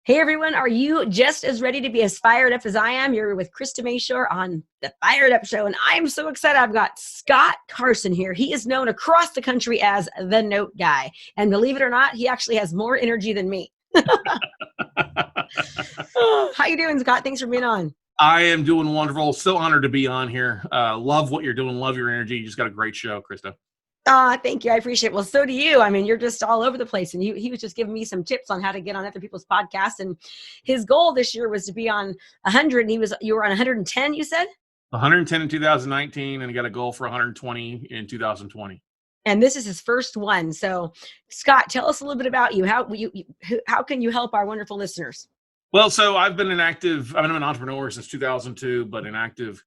Hey everyone, are you just as ready to be as fired up as I am? You're with Krista Mashore on the Fired Up Show, and I'm so excited. I've got Scott Carson here. He is known across the country as the Note Guy, and believe it or not, he actually has more energy than me. Oh, how you doing, Scott? Thanks for being on. I am doing wonderful. So honored to be on here. Love what you're doing. Love your energy. You just got a great show, Krista. Thank you. I appreciate it. Well, so do you. I mean, you're just all over the place. And he was just giving me some tips on how to get on other people's podcasts. And his goal this year was to be on 100. And you were on 110, you said? 110 in 2019, and he got a goal for 120 in 2020. And this is his first one. So, Scott, tell us a little bit about you. How can you help our wonderful listeners? Well, so I've been an entrepreneur since 2002, but an active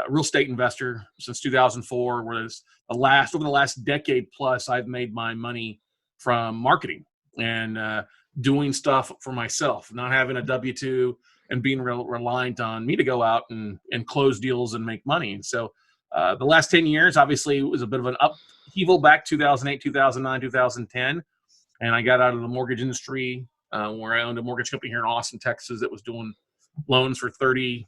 real estate investor since 2004. Whereas over the last decade plus, I've made my money from marketing and doing stuff for myself, not having a W-2 and being reliant on me to go out and close deals and make money. And so the last 10 years, obviously, it was a bit of an upheaval back 2008, 2009, 2010. And I got out of the mortgage industry where I owned a mortgage company here in Austin, Texas that was doing loans for 30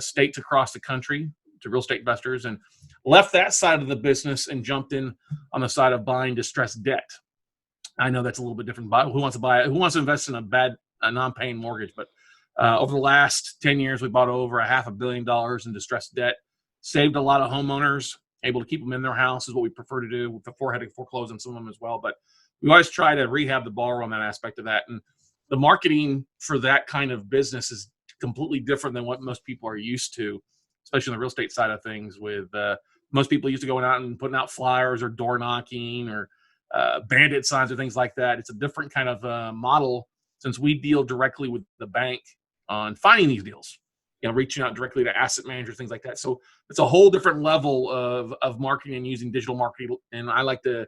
states across the country to real estate investors, and left that side of the business and jumped in on the side of buying distressed debt. I know that's a little bit different. Who wants to invest in a non-paying mortgage? But over the last 10 years, we bought over $500 million in distressed debt, saved a lot of homeowners, able to keep them in their house is what we prefer to do before having to foreclose on some of them as well. But we always try to rehab the borrower on that aspect of that. And the marketing for that kind of business is completely different than what most people are used to, especially on the real estate side of things. With most people used to going out and putting out flyers or door knocking or bandit signs or things like that. It's a different kind of model since we deal directly with the bank on finding these deals, reaching out directly to asset managers, things like that. So it's a whole different level of marketing and using digital marketing. And I like to,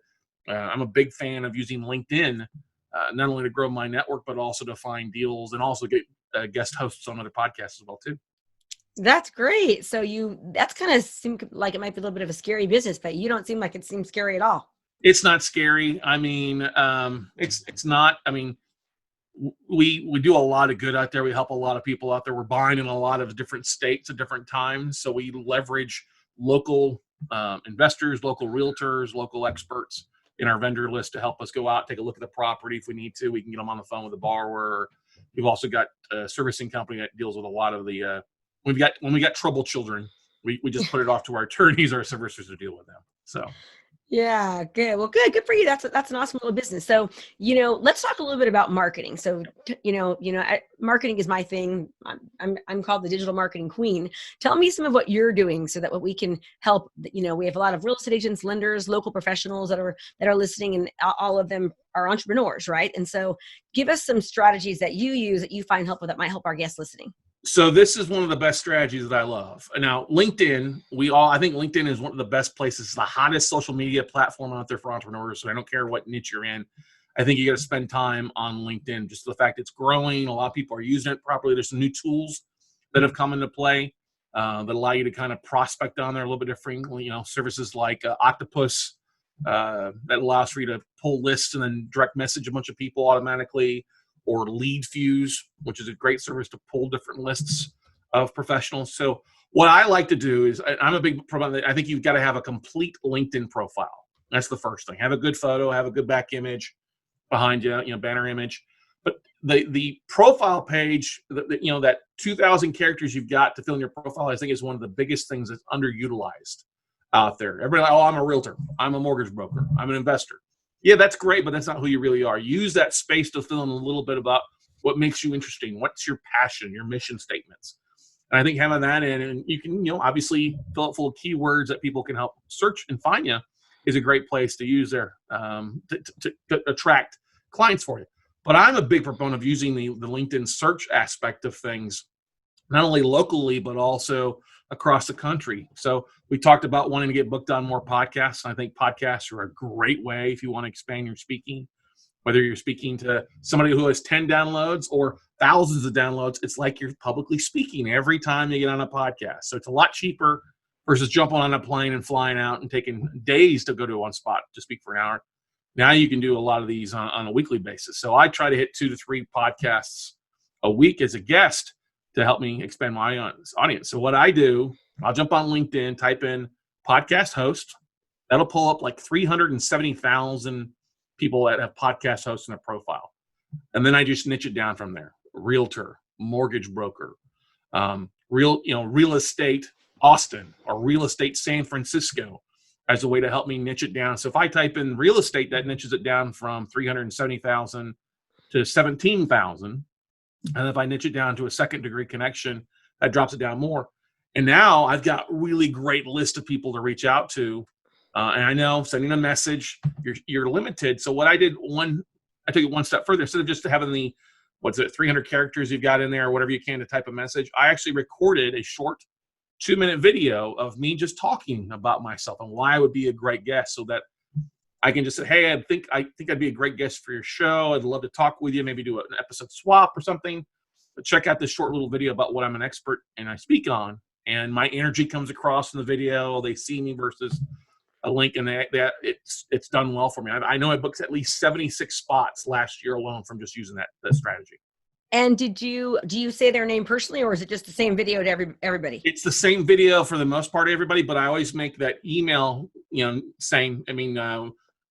I'm a big fan of using LinkedIn, not only to grow my network, but also to find deals and also get guest hosts on other podcasts as well too. That's great. So that's kind of seem like it might be a little bit of a scary business, but you don't seem like it seems scary at all. It's not scary. I mean, it's not. I mean, we do a lot of good out there. We help a lot of people out there. We're buying in a lot of different states at different times, so we leverage local investors, local realtors, local experts in our vendor list to help us go out, take a look at the property if we need to. We can get them on the phone with the borrower. We've also got a servicing company that deals with a lot of the. When we got troubled children, we just put it off to our attorneys or our servicers to deal with them. So. Yeah, good. Well, good for you. That's an awesome little business. So, let's talk a little bit about marketing. So, marketing is my thing. I'm called the digital marketing queen. Tell me some of what you're doing so that we can help. We have a lot of real estate agents, lenders, local professionals that are listening, and all of them are entrepreneurs, right? And so, give us some strategies that you use that you find helpful that might help our guests listening. So this is one of the best strategies that I love. Now, LinkedIn, I think LinkedIn is one of the best places. It's the hottest social media platform out there for entrepreneurs. So I don't care what niche you're in. I think you got to spend time on LinkedIn. Just the fact it's growing. A lot of people are using it properly. There's some new tools that have come into play that allow you to kind of prospect on there a little bit differently. Services like Octopus that allows for you to pull lists and then direct message a bunch of people automatically. Or Lead Fuse, which is a great service to pull different lists of professionals. So what I like to do is I'm a big proponent. I think you've got to have a complete LinkedIn profile. That's the first thing. Have a good photo, have a good back image behind you, banner image. But the profile page, that 2,000 characters you've got to fill in your profile, I think is one of the biggest things that's underutilized out there. Everybody like, I'm a realtor, I'm a mortgage broker, I'm an investor. Yeah, that's great, but that's not who you really are. Use that space to fill in a little bit about what makes you interesting. What's your passion, your mission statements? And I think having that in, and you can, obviously fill it full of keywords that people can help search and find you is a great place to use there to attract clients for you. But I'm a big proponent of using the LinkedIn search aspect of things, not only locally, but also across the country. So we talked about wanting to get booked on more podcasts. I think podcasts are a great way if you want to expand your speaking, whether you're speaking to somebody who has 10 downloads or thousands of downloads. It's like you're publicly speaking every time you get on a podcast. So it's a lot cheaper versus jumping on a plane and flying out and taking days to go to one spot to speak for an hour. Now you can do a lot of these on a weekly basis. So I try to hit 2 to 3 podcasts a week as a guest to help me expand my audience. So what I do, I'll jump on LinkedIn, type in podcast host. That'll pull up like 370,000 people that have podcast hosts in their profile. And then I just niche it down from there. Realtor, mortgage broker, real estate Austin, or real estate San Francisco, as a way to help me niche it down. So if I type in real estate, that niches it down from 370,000 to 17,000. And if I niche it down to a second degree connection, that drops it down more. And now I've got really great list of people to reach out to. And I know sending a message, you're limited. So what I did, I took it one step further. Instead of just having the, 300 characters you've got in there, or whatever you can to type a message, I actually recorded a short 2-minute video of me just talking about myself and why I would be a great guest, so that I can just say, hey, I think I'd be a great guest for your show. I'd love to talk with you, maybe do an episode swap or something. But check out this short little video about what I'm an expert and I speak on. And my energy comes across in the video. They see me versus a link, and it's done well for me. I know I booked at least 76 spots last year alone from just using that strategy. And do you say their name personally, or is it just the same video to everybody? It's the same video for the most part, everybody, but I always make that email, saying,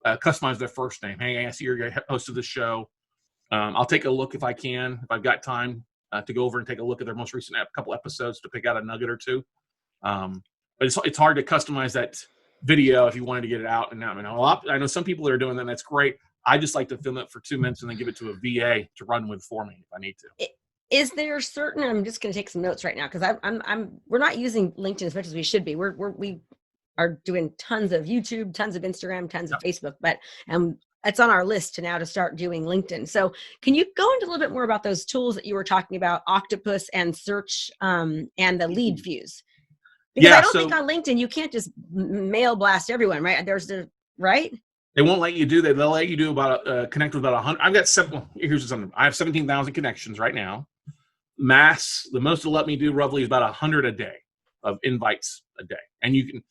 customize their first name. Hey, I see you're a host of the show. I'll take a look if I can, if I've got time to go over and take a look at their most recent couple episodes to pick out a nugget or two. But it's hard to customize that video if you wanted to get it out and out. I know some people that are doing that, and that's great. I just like to film it for 2 minutes and then give it to a VA to run with for me if I need to. Is there certain? I'm just going to take some notes right now, because we're not using LinkedIn as much as we should be. We are doing tons of YouTube, tons of Instagram, tons of Facebook, but it's on our list to start doing LinkedIn. So can you go into a little bit more about those tools that you were talking about, Octopus and Search, and the lead views? Because I don't think on LinkedIn you can't just mail blast everyone, right? Right? They won't let you do that. They'll let you do connect with about 100. I've got here's something. I have 17,000 connections right now. The most they'll let me do roughly is about 100 a day of invites a day. And you can,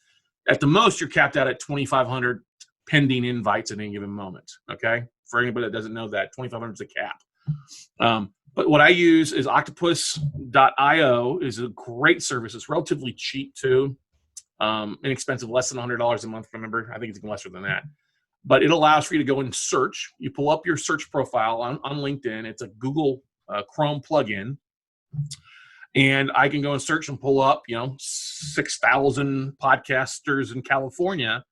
at the most, you're capped out at 2,500 pending invites at any given moment. Okay. For anybody that doesn't know that, 2,500 is a cap. But what I use is octopus.io is a great service. It's relatively cheap too. Inexpensive, less than $100 a month. Remember, I think it's even lesser than that. But it allows for you to go and search. You pull up your search profile on LinkedIn. It's a Google Chrome plugin. And I can go and search and pull up, 6,000 podcasters in California.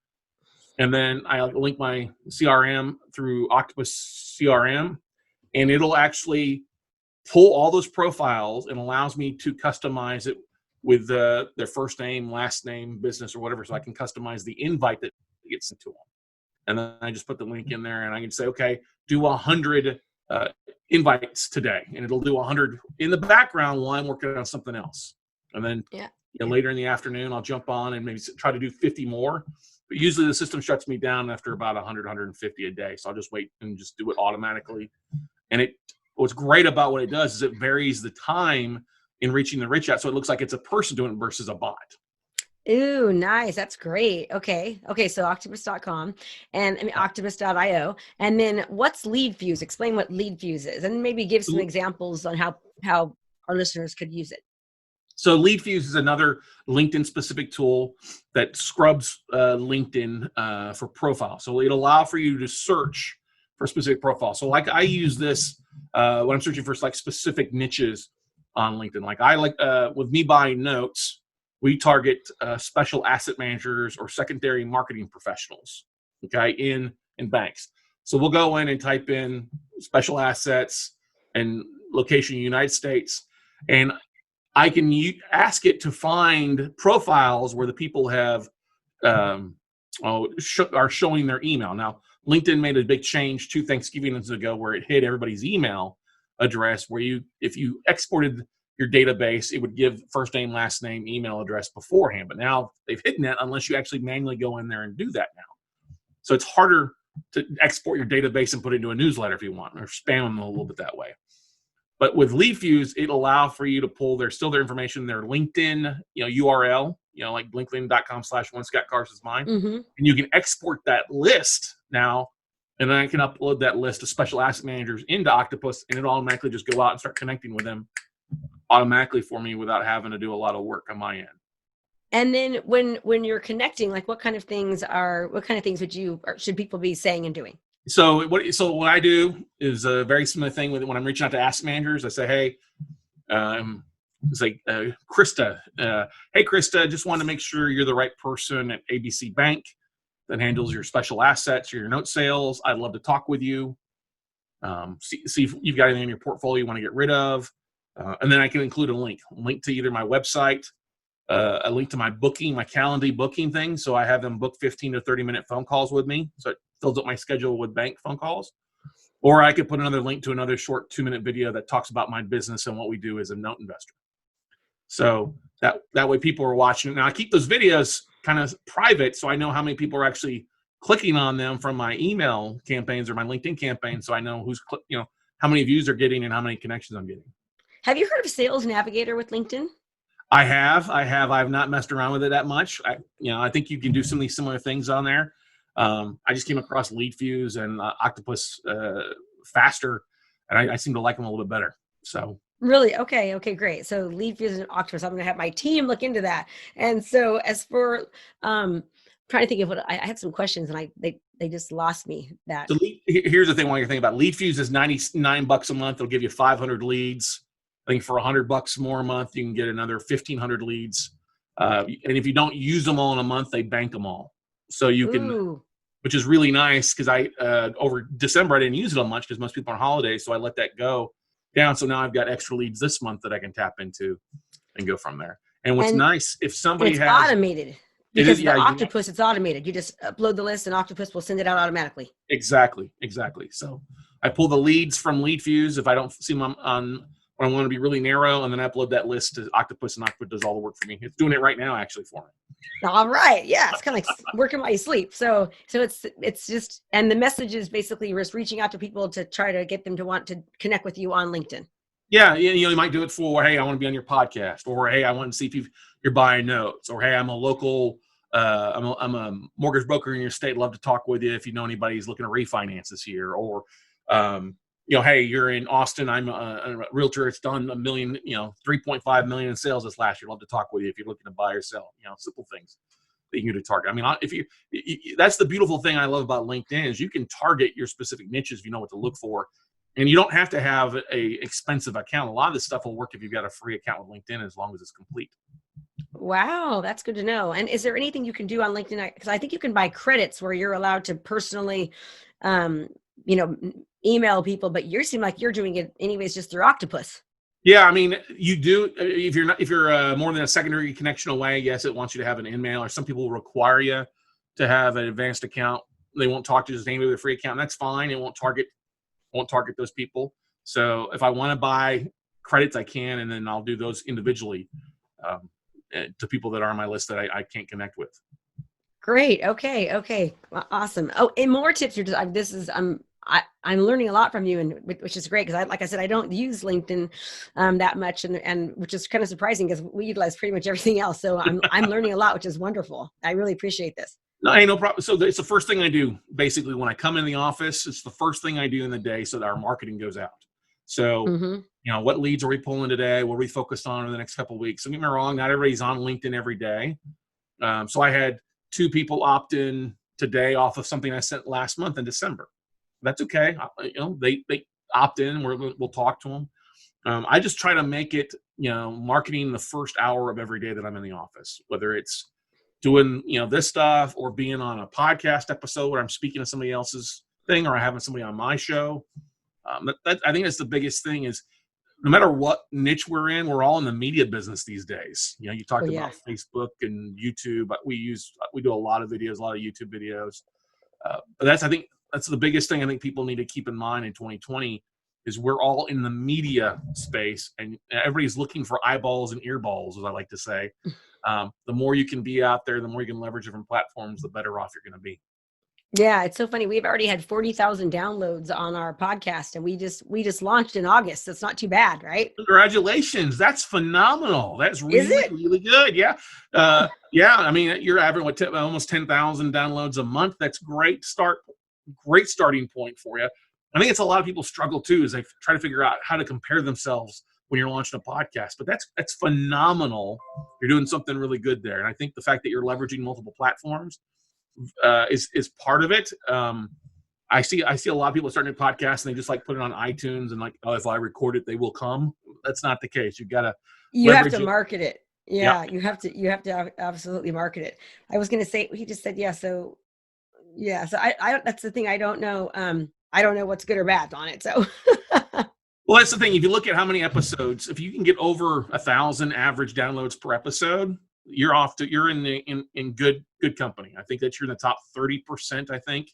And then I link my CRM through Octopus CRM. And it'll actually pull all those profiles and allows me to customize it with their first name, last name, business, or whatever. So I can customize the invite that gets sent to them. And then I just put the link in there and I can say, okay, do 100 invites today. And it'll do 100 in the background while I'm working on something else. And then later in the afternoon, I'll jump on and maybe try to do 50 more. But usually the system shuts me down after about 100, 150 a day. So I'll just wait and just do it automatically. And what's great about what it does is it varies the time in reaching the reach out. So it looks like it's a person doing it versus a bot. Ooh, nice. That's great. Okay. So octopus.com and octopus.io. And then what's lead views? Explain what lead views is, and maybe give some examples on how our listeners could use it. So lead views is another LinkedIn specific tool that scrubs LinkedIn for profile. So it'll allow for you to search for specific profiles. So like I use this when I'm searching for like specific niches on LinkedIn. Like with me buying notes, we target special asset managers or secondary marketing professionals, okay, in banks. So we'll go in and type in special assets and location United States, and I can ask it to find profiles where the people have are showing their email. Now, LinkedIn made a big change 2 Thanksgivings ago where it hid everybody's email address, where if you exported your database, it would give first name, last name, email address beforehand. But now they've hidden that unless you actually manually go in there and do that now. So it's harder to export your database and put it into a newsletter if you want, or spam them a little bit that way. But with lead views, it'll allow for you to pull their information, their LinkedIn, URL, like linkedin.com/one Scott Carson's mine. Mm-hmm. And you can export that list now and then I can upload that list of special asset managers into Octopus, and it'll automatically just go out and start connecting with them automatically for me without having to do a lot of work on my end. And then when you're connecting, like what kind of things would you, or should people be saying and doing? So what I do is a very similar thing with when I'm reaching out to asset managers. I say, hey, it's like Krista. Hey, Krista, just want to make sure you're the right person at ABC Bank that handles your special assets or your note sales. I'd love to talk with you. See if you've got anything in your portfolio you want to get rid of. And then I can include a link to either my website, a link to my Calendly booking thing. So I have them book 15 to 30-minute phone calls with me. So it fills up my schedule with bank phone calls. Or I could put another link to another short 2-minute video that talks about my business and what we do as a note investor. So that way people are watching it. Now I keep those videos kind of private, so I know how many people are actually clicking on them from my email campaigns or my LinkedIn campaigns, so I know how many views they're getting and how many connections I'm getting. Have you heard of Sales Navigator with LinkedIn? I have. I've not messed around with it that much. I think you can do some of these similar things on there. I just came across Lead Fuse and Octopus faster, and I seem to like them a little bit better. So. Really? Okay, great. So Lead Fuse and Octopus, I'm going to have my team look into that. And so as for trying to think of what I had some questions and they just lost me. That. So here's the thing while you're thinking about Lead Fuse is $99 a month. It'll give you 500 leads. I think for $100 more a month, you can get another 1,500 leads. And if you don't use them all in a month, they bank them all. So you can, which is really nice because over December, I didn't use it on much because most people are on holiday. So I let that go down. So now I've got extra leads this month that I can tap into and go from there. And what's nice, if somebody has automated, because the Octopus, it's automated. You just upload the list and Octopus will send it out automatically. Exactly. So I pull the leads from Lead Fuse if I don't see them on when I want to be really narrow, and then I upload that list to Octopus, and Octopus does all the work for me. It's doing it right now actually for me. All right. Yeah. It's kind of like working while you sleep. So it's just, and the message is basically just reaching out to people to try to get them to want to connect with you on LinkedIn. Yeah. You might do it for, hey, I want to be on your podcast, or, hey, I want to see if you're buying notes, or, hey, I'm a local, I'm a mortgage broker in your state. Love to talk with you if you know anybody who's looking to refinance this year, or, hey, you're in Austin. I'm a realtor. It's done 3.5 million in sales this last year. Love to talk with you if you're looking to buy or sell. Simple things that you can do to target. I mean, that's the beautiful thing I love about LinkedIn is you can target your specific niches if you know what to look for, and you don't have to have a expensive account. A lot of this stuff will work if you've got a free account with LinkedIn as long as it's complete. Wow, that's good to know. And is there anything you can do on LinkedIn? Because I think you can buy credits where you're allowed to personally, email people, but you seem like you're doing it anyways, just through Octopus. Yeah, I mean, you do. If you're more than a secondary connection away, yes, it wants you to have an email, or some people will require you to have an advanced account. They won't talk to just anybody with a free account. And that's fine. It won't target those people. So if I want to buy credits, I can, and then I'll do those individually to people that are on my list that I can't connect with. Great. Okay. Awesome. Oh, and more tips. I'm learning a lot from you, and which is great because like I said, I don't use LinkedIn that much, and which is kind of surprising because we utilize pretty much everything else. So I'm learning a lot, which is wonderful. I really appreciate this. No, ain't no problem. So it's the first thing I do basically when I come in the office. It's the first thing I do in the day so that our marketing goes out. So what leads are we pulling today? What are we focused on in the next couple of weeks? Don't get me wrong, not everybody's on LinkedIn every day. So I had 2 people opt in today off of something I sent last month in December. That's okay. They opt in. We'll talk to them. I just try to make it, marketing the first hour of every day that I'm in the office, whether it's doing, this stuff or being on a podcast episode where I'm speaking to somebody else's thing or having somebody on my show. I think that's the biggest thing is no matter what niche we're in, we're all in the media business these days. You talked about Facebook and YouTube, but we do a lot of videos, a lot of YouTube videos. But I think that's the biggest thing I think people need to keep in mind in 2020 is we're all in the media space and everybody's looking for eyeballs and earballs, as I like to say. The more you can be out there, the more you can leverage different platforms, the better off you're going to be. Yeah, it's so funny. We've already had 40,000 downloads on our podcast, and we just launched in August. That's not too bad, right? Congratulations! That's phenomenal. That's really good. Yeah, yeah. I mean, you're averaging almost 10,000 downloads a month. That's great. Start great starting point for you. I think it's a lot of people struggle too, is they try to figure out how to compare themselves when you're launching a podcast. But that's phenomenal. You're doing something really good there, and I think the fact that you're leveraging multiple platforms is part of it. I see a lot of people starting a podcast and they just like put it on iTunes and like, oh, if I record it, they will come. That's not the case. You've got to You have leverage to it. market it. Yeah. Yeah, you have to absolutely market it. I was going to say, he just said, yeah. So yeah, so I that's the thing. I don't know what's good or bad on it. So Well, that's the thing. If you look at how many episodes, if you can get over 1,000 average downloads per episode, you're in good company. I think that you're in the top 30%. I think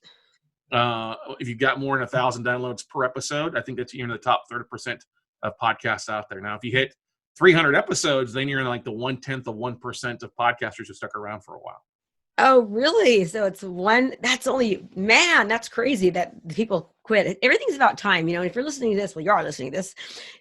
if you've got more than 1,000 downloads per episode, I think that's you're in the top 30% of podcasts out there. Now, if you hit 300 episodes, then you're in like the 1/10 of podcasters who stuck around for a while. oh, really? So it's one, that's only, man, that's crazy that the people quit. Everything's about time. If you're listening to this, well, you are listening to this,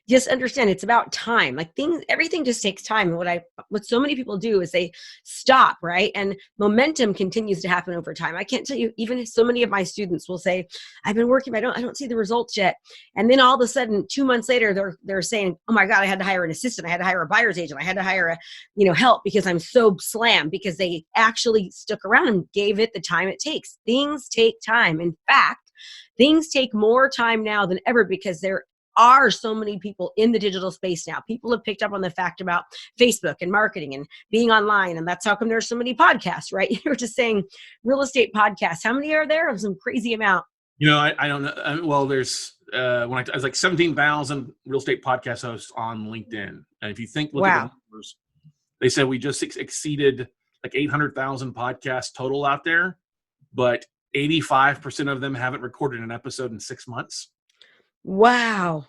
just understand it's about time. Like everything just takes time. And what so many people do is they stop, right? And momentum continues to happen over time. I can't tell you, even so many of my students will say, I've been working, I don't see the results yet. And then all of a sudden, 2 months later, they're saying, oh my God, I had to hire an assistant. I had to hire a buyer's agent. I had to hire help because I'm so slammed, because they actually stuck around and gave it the time it takes. Things take time. In fact, things take more time now than ever because there are so many people in the digital space now. People have picked up on the fact about Facebook and marketing and being online. And that's how come there's so many podcasts, right? You're just saying real estate podcasts. How many are there? Some crazy amount. I don't know. Well, there's I was like 17,000 real estate podcast hosts on LinkedIn. And if you look at the Wow. numbers, they said we just exceeded like 800,000 podcasts total out there, but 85% of them haven't recorded an episode in 6 months. Wow.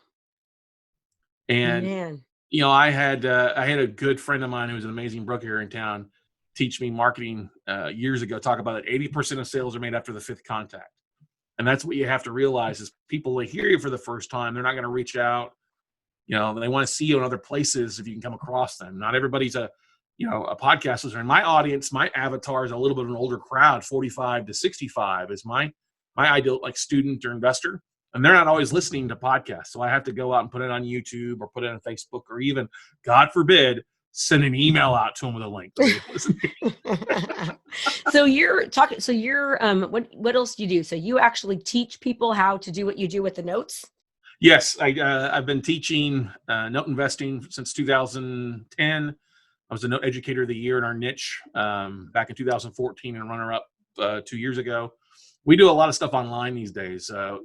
And Man. I had a good friend of mine who's an amazing broker here in town teach me marketing years ago. Talk about it. 80% of sales are made after the 5th contact, and that's what you have to realize is people, they hear you for the first time, they're not going to reach out. They want to see you in other places if you can come across them. Not everybody's a podcast listener. In my audience, my avatar is a little bit of an older crowd. 45 to 65 is my ideal, like, student or investor. And they're not always listening to podcasts. So I have to go out and put it on YouTube or put it on Facebook, or even, God forbid, send an email out to them with a link. So what else do you do? So you actually teach people how to do what you do with the notes? Yes, I've been teaching note investing since 2010. I was the note educator of the year in our niche back in 2014 and runner-up 2 years ago. We do a lot of stuff online these days. A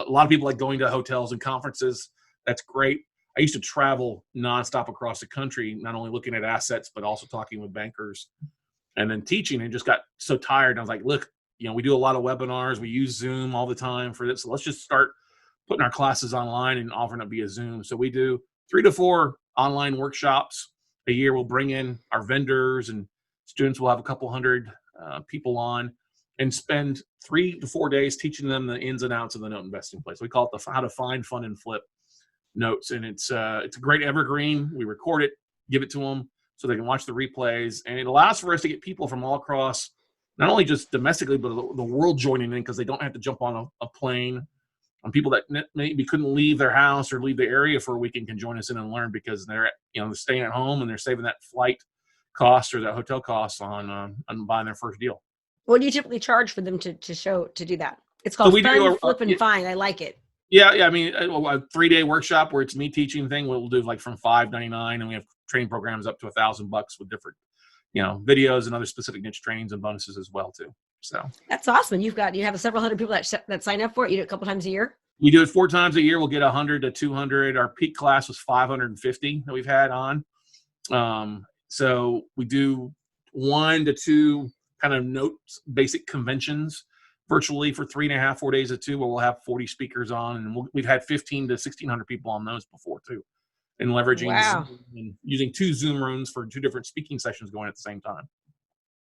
lot of people like going to hotels and conferences. That's great. I used to travel nonstop across the country, not only looking at assets, but also talking with bankers and then teaching, and just got so tired. I was like, look, we do a lot of webinars. We use Zoom all the time for this. So let's just start putting our classes online and offering it via Zoom. So we do 3 to 4 online workshops a year. We'll bring in our vendors, and students will have a couple hundred people on, and spend 3 to 4 days teaching them the ins and outs of the note investing place. We call it how to find, fund, and flip notes. And it's a great evergreen. We record it, give it to them so they can watch the replays. And it allows for us to get people from all across, not only just domestically, but the world joining in, because they don't have to jump on a plane. And people that maybe couldn't leave their house or leave the area for a weekend can join us in and learn, because they're staying at home and they're saving that flight cost or that hotel cost on buying their first deal. What do you typically charge for them to do that? It's called Fund, Flip, and Find. I like it. Yeah. I mean, a 3-day workshop where it's me teaching thing, we'll do like from $5.99, and we have training programs up to $1,000 with different, videos and other specific niche trainings and bonuses as well too. So that's awesome. You have several hundred people that sign up for it. You do it a couple times a year. We do it 4 times a year. We'll get 100 to 200. Our peak class was 550 that we've had on. So we do 1 to 2 kind of notes, basic conventions virtually for 3.5, 4 days or 2, where we'll have 40 speakers on, and we've had 15 to 1,600 people on those before too, and leveraging Zoom and using 2 Zoom rooms for 2 different speaking sessions going at the same time.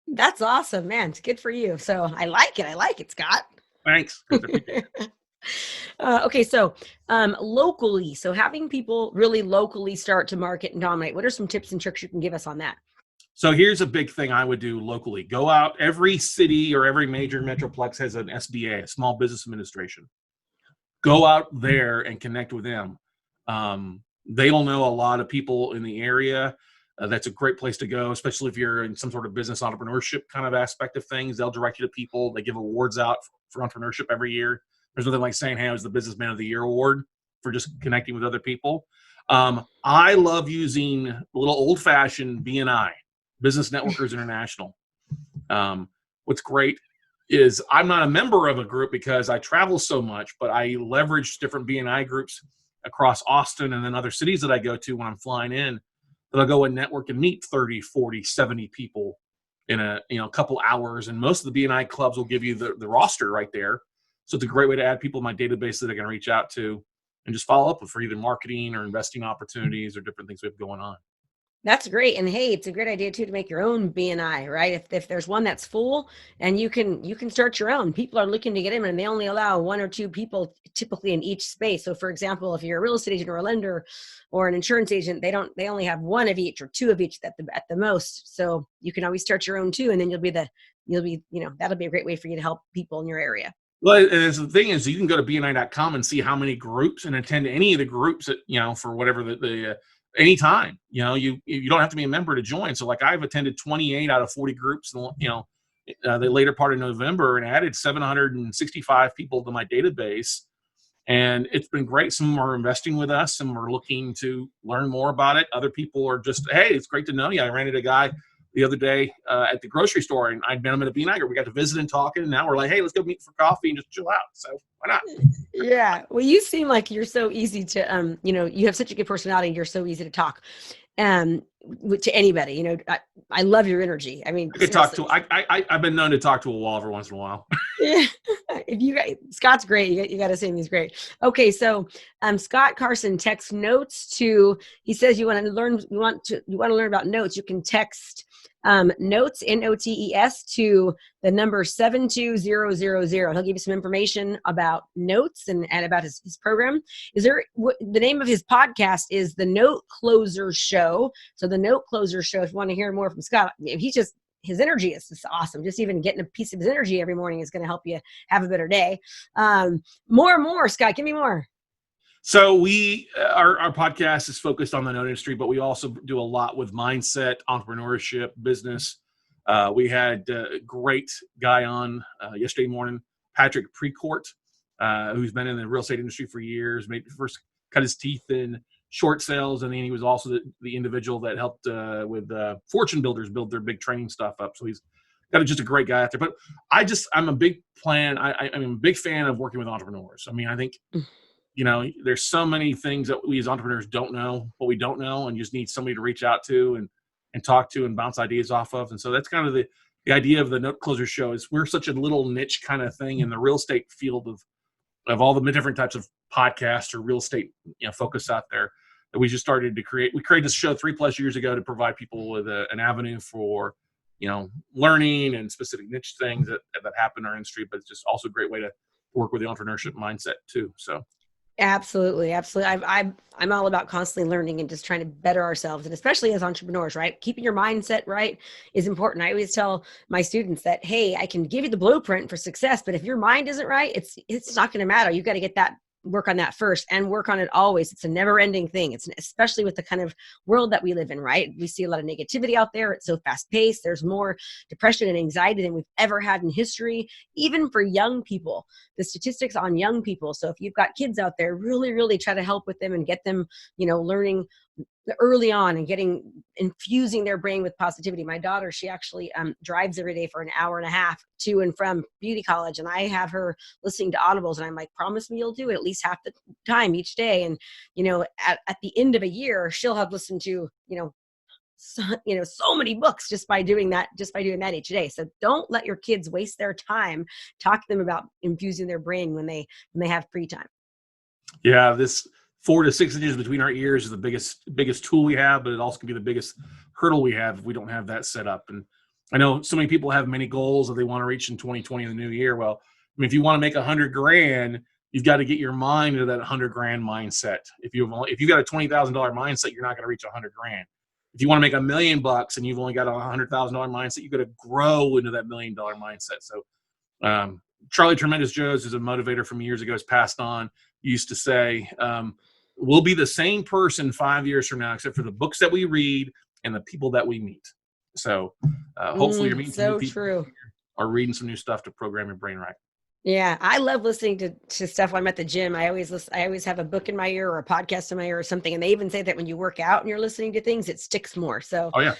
That's awesome, man. It's good for you. So I like it, Scott. Thanks. Okay, so locally, so having people really locally start to market and dominate, what are some tips and tricks you can give us on that? So here's a big thing I would do locally. Go out, every city or every major metroplex has an SBA, a Small Business Administration. Go out there and connect with them. They'll know a lot of people in the area. That's a great place to go, especially if you're in some sort of business entrepreneurship kind of aspect of things. They'll direct you to people. They give awards out for entrepreneurship every year. There's nothing like saying, hey, I was the Businessman of the Year award for just connecting with other people. I love using a little old-fashioned BNI, Business Networkers International. What's great is I'm not a member of a group because I travel so much, but I leverage different BNI groups across Austin and then other cities that I go to when I'm flying in, that I'll go and network and meet 30, 40, 70 people in a couple hours. And most of the BNI clubs will give you the roster right there. So it's a great way to add people in my database that I can reach out to and just follow up with for either marketing or investing opportunities or different things we have going on. That's great. And hey, it's a great idea too to make your own BNI, right? If there's one that's full, and you can start your own. People are looking to get in, and they only allow 1 or 2 people typically in each space. So for example, if you're a real estate agent or a lender or an insurance agent, they only have 1 of each or 2 of each at the most. So you can always start your own too, and then that'll be a great way for you to help people in your area. Well, the thing is, you can go to bni.com and see how many groups and attend any of the groups that, for whatever the anytime. You don't have to be a member to join. So like I've attended 28 out of 40 groups, the later part of November, and added 765 people to my database. And it's been great. Some are investing with us, some are looking to learn more about it. Other people are just, hey, it's great to know you. I ran into a guy the other day at the grocery store, and I'd met him at a BNI group. We got to visit and talking, and now we're like, hey, let's go meet for coffee and just chill out. So why not? Yeah. Well, you seem like you're so easy to, you have such a good personality. You're so easy to talk, to anybody. I love your energy. I mean, I could talk to. I've been known to talk to a wall every once in a while. Yeah. Scott's great. You got to say he's great. Okay, so Scott Carson texts notes to. He says you want to learn about notes. You can text notes NOTES to the number 72000. He'll give you some information about notes and about his program. The name of his podcast is the Note Closer Show. So the Note Closer Show. If you want to hear more from Scott, his energy is just awesome. Just even getting a piece of his energy every morning is going to help you have a better day. More, Scott, give me more. So our podcast is focused on the note industry, but we also do a lot with mindset, entrepreneurship, business. We had a great guy on yesterday morning, Patrick Precourt, who's been in the real estate industry for years, first cut his teeth in short sales, and then he was also the individual that helped with Fortune Builders build their big training stuff up. So he's got just a great guy out there. But I'm a big I'm a big fan of working with entrepreneurs. I mean, I think there's so many things that we as entrepreneurs don't know, what we don't know, and you just need somebody to reach out to and talk to and bounce ideas off of. And so that's kind of the idea of the Note Closer Show. Is we're such a little niche kind of thing in the real estate field of all the different types of podcasts or real estate focus out there, that we just started to create. We created this show 3+ years ago to provide people with an avenue for learning and specific niche things that happen in our industry, but it's just also a great way to work with the entrepreneurship mindset too. So Absolutely. I'm all about constantly learning and just trying to better ourselves, and especially as entrepreneurs, right? Keeping your mindset right is important. I always tell my students that, hey, I can give you the blueprint for success, but if your mind isn't right, it's not going to matter. You got to get that, work on that first, and work on it always. It's a never ending thing. It's especially with the kind of world that we live in, right? We see a lot of negativity out there. It's so fast paced. There's more depression and anxiety than we've ever had in history, even for young people. The statistics on young people. So if you've got kids out there, really, really try to help with them and get them, learning early on and infusing their brain with positivity. My daughter, she actually drives every day for an hour and a half to and from beauty college, and I have her listening to audibles, and I'm like, promise me you'll do it at least half the time each day. And at the end of a year, she'll have listened to so many books just by doing that each day. So don't let your kids waste their time. Talk to them about infusing their brain when they have free time. Yeah, this 4 to 6 inches between our ears is the biggest tool we have, but it also can be the biggest hurdle we have if we don't have that set up. And I know so many people have many goals that they want to reach in 2020 in the new year. Well, I mean, if you want to make $100,000, you've got to get your mind into that $100,000 mindset. If you've got a $20,000 mindset, you're not going to reach $100,000. If you want to make $1 million and you've only got a $100,000 mindset, you got to grow into that $1 million mindset. So Charlie Tremendous Jones is a motivator from years ago, has passed on, used to say, we'll be the same person 5 years from now, except for the books that we read and the people that we meet. So hopefully you're meeting some new people true. or reading some new stuff to program your brain right. Yeah, I love listening to stuff when I'm at the gym. I always have a book in my ear or a podcast in my ear or something. And they even say that when you work out and you're listening to things, it sticks more. So, oh yeah.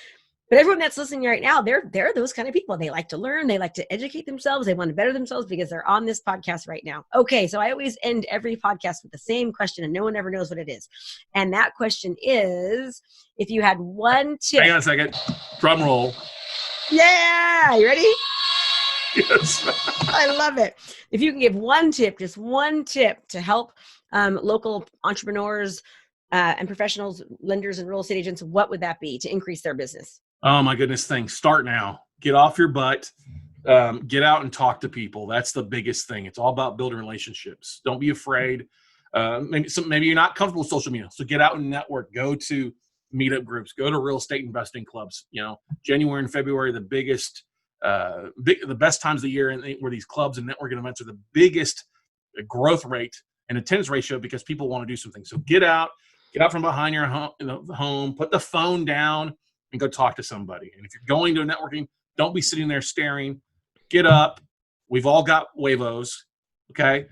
But everyone that's listening right now, they're those kind of people. They like to learn. They like to educate themselves. They want to better themselves because they're on this podcast right now. Okay, so I always end every podcast with the same question, and no one ever knows what it is. And that question is, if you had one tip. Hang on a second. Drum roll. Yeah, you ready? Yes. I love it. If you can give one tip, just one tip to help local entrepreneurs and professionals, lenders, and real estate agents, what would that be to increase their business? Oh my goodness, start now. Get off your butt. Get out and talk to people. That's the biggest thing. It's all about building relationships. Don't be afraid. Maybe you're not comfortable with social media, so get out and network. Go to meetup groups. Go to real estate investing clubs. January and February, the best times of the year, and where these clubs and networking events are the biggest growth rate and attendance ratio because people want to do something. So get out from behind your home, put the phone down, and go talk to somebody. And if you're going to a networking, don't be sitting there staring. Get up. We've all got Wavos, okay?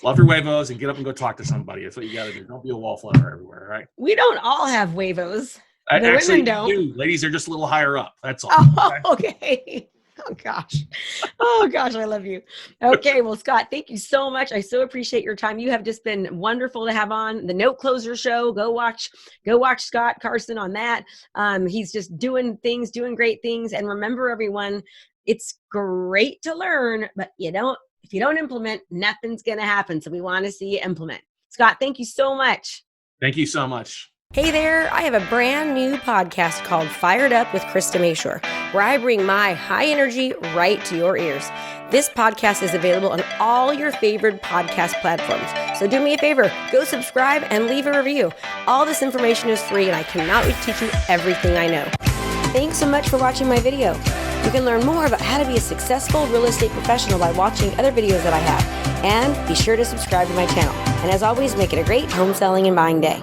Love your Wavos and get up and go talk to somebody. That's what you got to do. Don't be a wallflower everywhere, right? We don't all have Wavos. Actually, women don't. You, ladies, they're just a little higher up. That's all. Oh, okay. Oh gosh, I love you. Okay, well, Scott, thank you so much. I so appreciate your time. You have just been wonderful to have on the Note Closer Show. Go watch Scott Carson on that. He's just doing great things. And remember, everyone, it's great to learn, but if you don't implement, nothing's going to happen. So we want to see you implement. Scott, thank you so much. Thank you so much. Hey there, I have a brand new podcast called Fired Up with Krista Mashore, where I bring my high energy right to your ears. This podcast is available on all your favorite podcast platforms. So do me a favor, go subscribe and leave a review. All this information is free, and I cannot wait to teach you everything I know. Thanks so much for watching my video. You can learn more about how to be a successful real estate professional by watching other videos that I have. And be sure to subscribe to my channel. And as always, make it a great home selling and buying day.